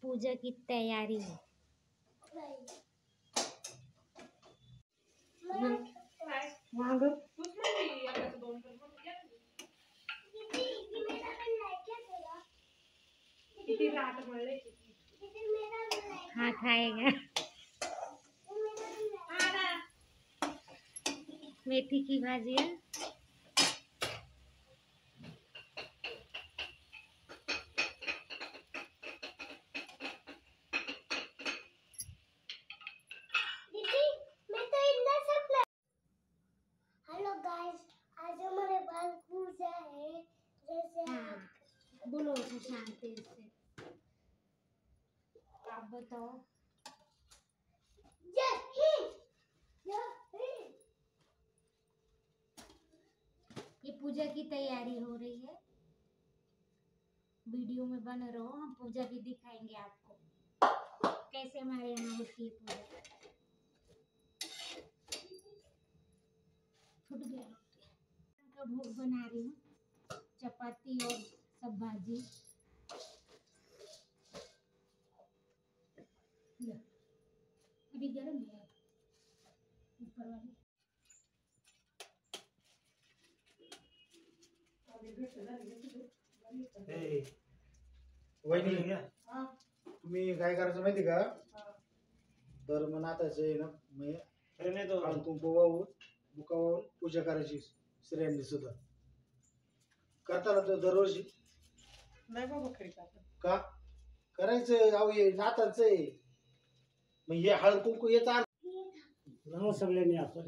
पूजा की तैयारी है। हाँ खाएगा। मेथी की भाजी है। हेलो गाइस, आज हमारे पास पूजा है। जैसे हाँ, बोलो उसे शांति से। आप बताओ। जय हिंद, जय हिंद। ये पूजा की तैयारी हो रही है। वीडियो में बने रहो, हम पूजा भी दिखाएंगे आपको कैसे हमारे यहाँ होती है पूजा। फूट गया का भोग बना रही हूँ, चपाती और सब भाजी। अभी गर्म है ऊपर वाली। वहिनी तुम्ही काय करायचं माहिती का? दर मनातच आहे ना, हळद कुंकू वाहून बुका वाहून पूजा करायची स्त्रियांनी सुद्धा. करता ना तो दरवर्षी? नाही बाबा खरी का करायचं? अहो हे नाताच आहे. मग हे हळद कुंकू येतात सगळ्यांनी आपण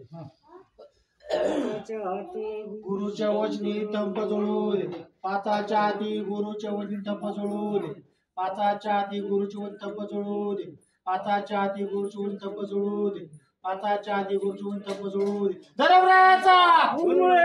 गुरुच्या वचनी तंप जोडू दे. पाचाच्या आधी गुरुच्या वचनी तंप जोडू दे. पाचाच्या आधी गुरुची वचनी तंप जोडू दे. पाचाच्या आधी गुरुची वचनी तंप जोडू दे. पाचाच्या आधी गुरुची वचनी तंप जोडू दे. धर्मरायाचा योरे